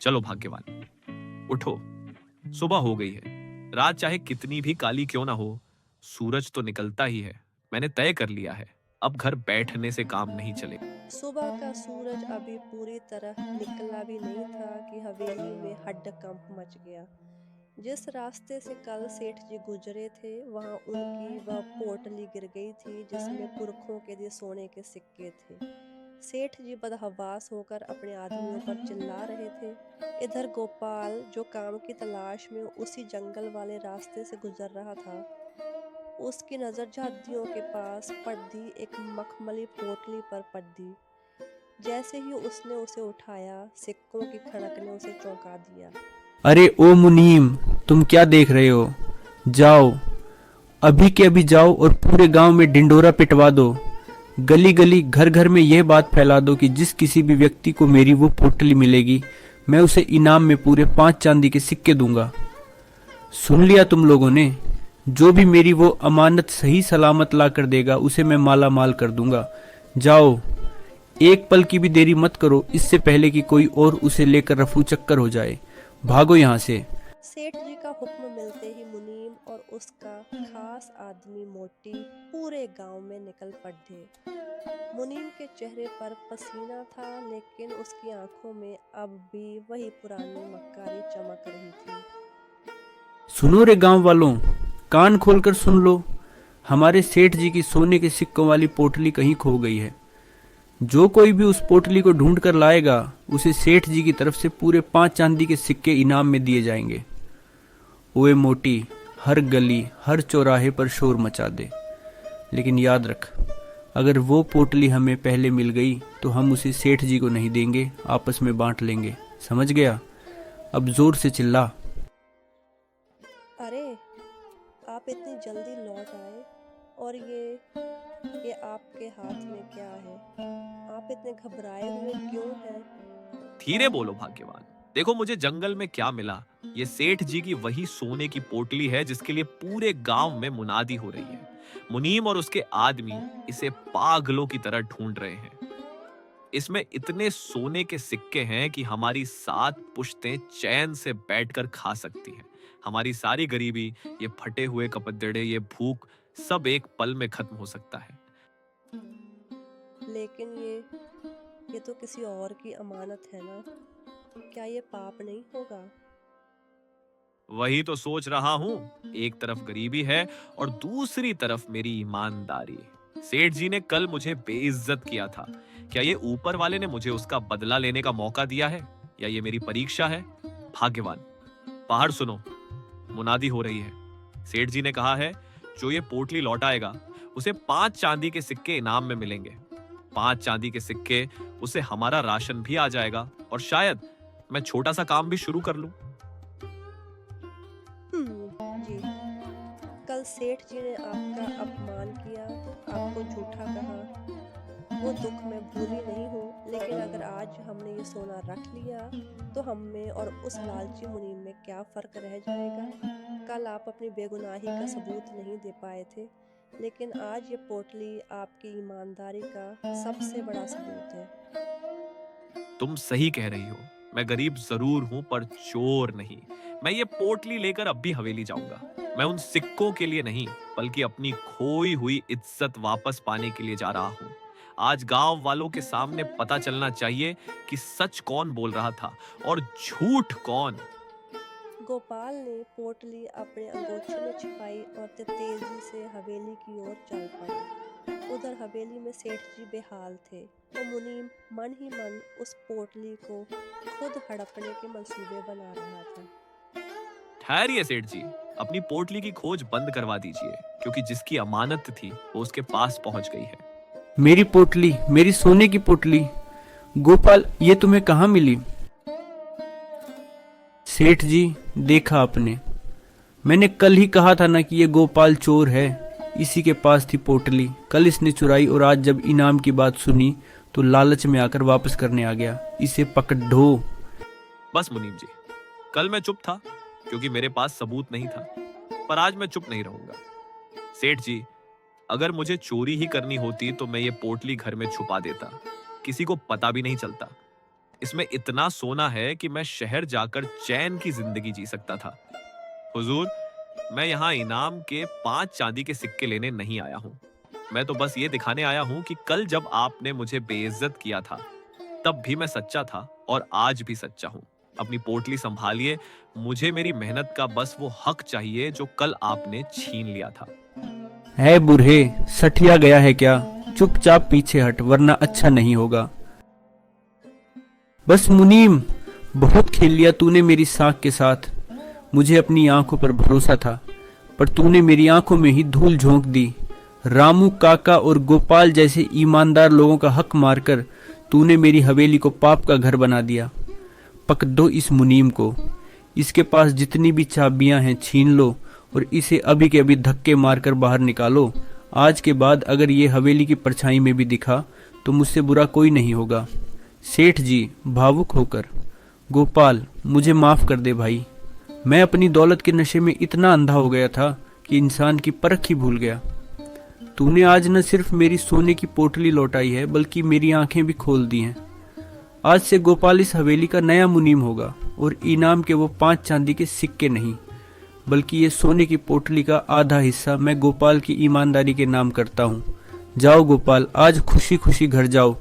चलो भाग्यवान, उठो। सुबह हो गई है। रात चाहे कितनी भी काली क्यों ना हो, सूरज तो निकलता ही है। मैंने तय कर लिया है, अब घर बैठने से काम नहीं चलेगा। सुबह का सूरज अभी पूरी तरह निकला भी नहीं था कि हवेली में हड्डकंप मच गया। जिस रास्ते से कल सेठ जी गुजरे थे, वहां उनकी वह पोटली गिर गई थी जिसमें पुरखों के लिए सोने के सिक्के थे। सेठ जी बदहवास होकर अपने आदमियों पर चिल्ला रहे थे। इधर गोपाल, जो काम की तलाश में उसी जंगल वाले रास्ते से गुजर रहा था, उसकी नज़र झांकियों के पास पड़ती एक मखमली पोटली पर पड़ी। जैसे ही उसने उसे उठाया, सिक्कों की खड़क ने उसे चौंका दिया। अरे ओ मुनीम, तुम क्या देख रहे हो? जाओ, अभी के अभी जाओ और पूरे गांव में ढिंडोरा पिटवा दो। गली गली घर घर में यह बात फैला दो कि जिस किसी भी व्यक्ति को मेरी वो पोटली मिलेगी, मैं उसे इनाम में पूरे 5 चांदी के सिक्के दूंगा। सुन लिया तुम लोगों ने? जो भी मेरी वो अमानत सही सलामत ला कर देगा, उसे मैं माला माल कर दूंगा। जाओ, एक पल की भी देरी मत करो, इससे पहले कि कोई और उसे लेकर रफू चक्कर हो जाए। भागो यहाँ से। सेठ जी का हुक्म मिलते ही मुनीम और उसका खास आदमी मोटी पूरे गांव में निकल पड़े। मुनीम के चेहरे पर पसीना था, लेकिन उसकी आंखों में अब भी वही पुरानी मक्कारी चमक रही थी। सुनो रे गांव वालों, कान खोलकर सुन लो। हमारे सेठ जी की सोने के सिक्कों वाली पोटली कहीं खो गई है। जो कोई भी उस पोटली को ढूंढ कर लाएगा, उसे सेठ जी की तरफ से पूरे 5 चांदी के सिक्के इनाम में दिए जाएंगे। ओए मोटी, हर गली हर चौराहे पर शोर मचा दे, लेकिन याद रख, अगर वो पोटली हमें पहले मिल गई तो हम उसे सेठ जी को नहीं देंगे, आपस में बांट लेंगे। समझ गया? अब जोर से चिल्ला। अरे, आप इतनी जल्दी लौट आए, और ये आपके हाथ में क्या है? आप इतने घबराए हुए क्यों हैं? धीरे बोलो भाग्यवान। देखो मुझे जंगल में क्या मिला। ये सेठ जी की वही सोने की पोटली है जिसके लिए पूरे गांव में मुनादी हो रही है। मुनीम और उसके आदमी इसे पागलों की तरह ढूंढ रहे हैं। इसमें इतने सोने के सिक्के हैं कि हमारी 7 पुश्तें चैन से बैठकर खा सकती हैं। हमारी सारी गरीबी, ये फटे हुए कपड़े, ये भूख, सब एक पल में खत्म हो सकता है। लेकिन ये तो किसी और की अमानत है ना? क्या ये पाप नहीं होगा? वही तो सोच रहा हूं। एक तरफ गरीबी है और दूसरी तरफ मेरी ईमानदारी। सेठ जी ने कल मुझे बेइज्जत किया था। क्या ये ऊपर वाले ने मुझे उसका बदला लेने का मौका दिया है, या ये मेरी परीक्षा है? भाग्यवान, बाहर सुनो, मुनादी हो रही है। सेठ जी ने कहा है, जो ये पोटली लौटाएगा उसे 5 चांदी के सिक्के इनाम में मिलेंगे। 5 चांदी के सिक्के, उसे हमारा राशन भी आ जाएगा, और शायद मैं छोटा सा काम भी शुरू कर लूं। जी, कल सेठ जी ने आपका अपमान किया, आपको झूठा कहा। वो दुख मैं भूली नहीं हूँ, लेकिन अगर आज हमने ये सोना रख लिया, तो हम में और उस लालची मुनीम में क्या फ़र्क रह जाएगा? कल आप अपनी बेगुनाही का सबूत नहीं दे पाए थे, लेकिन आज ये पोटली आपकी ईमानदारी का सबसे बड़ा सबूत है। तुम सही कह रही हो। मैं गरीब जरूर हूं, पर चोर नहीं। मैं ये पोटली लेकर अब भी हवेली जाऊंगा। मैं उन सिक्कों के लिए नहीं, बल्कि अपनी खोई हुई इज्जत वापस पाने के लिए जा रहा हूं। आज गांव वालों के सामने पता चलना चाहिए कि सच कौन बोल रहा था और झूठ कौन। गोपाल ने पोटली अपने अंगोछे में छिपाई और तेजी से हवेली की ओर चल पड़ा। उधर हवेली में सेठ जी बेहाल थे, तो मुनीम मन ही मन उस पोटली को खुद हड़पने के मंसूबे बना रहा था। ठहरिए सेठ जी, अपनी पोटली की खोज बंद करवा दीजिए, क्योंकि जिसकी अमानत थी वो उसके पास पहुंच गई है। मेरी पोटली, मेरी सोने की पोटली। गोपाल, ये तुम्हें कहाँ मिली? सेठ जी, देखा आपने, मैंने कल ही कहा था ना कि ये गोपाल चोर है। इसी के पास थी पोटली, कल इसने चुराई, और आज जब इनाम की बात सुनी तो लालच में आकर वापस करने आ गया। इसे पकड़ो। बस मुनीम जी, कल मैं चुप था क्योंकि मेरे पास सबूत नहीं था, पर आज मैं चुप नहीं रहूंगा। सेठ जी, अगर मुझे चोरी ही करनी होती तो मैं ये पोटली घर में छुपा देता, किसी को पता भी नहीं चलता। इसमें इतना सोना है कि मैं शहर जाकर चैन की जिंदगी जी सकता था। हुजूर, मैं यहाँ इनाम के 5 चांदी के सिक्के लेने नहीं आया हूँ। मैं तो बस ये दिखाने आया हूँ कि कल जब आपने मुझे बेइज्जत किया था, तब भी मैं सच्चा था और आज भी सच्चा हूँ। अपनी पोटली संभालिए, मुझे मेरी मेहनत का बस वो हक चाहिए जो कल आपने छीन लिया था। है बूढ़े, सठिया गया है क्या? चुपचाप पीछे हट वरना अच्छा नहीं होगा। बस मुनीम, बहुत खेल लिया तूने मेरी साख के साथ। मुझे अपनी आंखों पर भरोसा था, पर तूने मेरी आंखों में ही धूल झोंक दी। रामू काका और गोपाल जैसे ईमानदार लोगों का हक मारकर तूने मेरी हवेली को पाप का घर बना दिया। पकड़ दो इस मुनीम को, इसके पास जितनी भी चाबियां हैं छीन लो और इसे अभी के अभी धक्के मारकर बाहर निकालो। आज के बाद अगर ये हवेली की परछाई में भी दिखा तो मुझसे बुरा कोई नहीं होगा। सेठ जी भावुक होकर, गोपाल मुझे माफ कर दे भाई, मैं अपनी दौलत के नशे में इतना अंधा हो गया था कि इंसान की परख ही भूल गया। तूने आज न सिर्फ मेरी सोने की पोटली लौटाई है बल्कि मेरी आंखें भी खोल दी हैं। आज से गोपाल इस हवेली का नया मुनीम होगा और इनाम के वो 5 चांदी के सिक्के नहीं बल्कि ये सोने की पोटली का आधा हिस्सा मैं गोपाल की ईमानदारी के नाम करता हूँ। जाओ गोपाल, आज खुशी खुशी घर जाओ।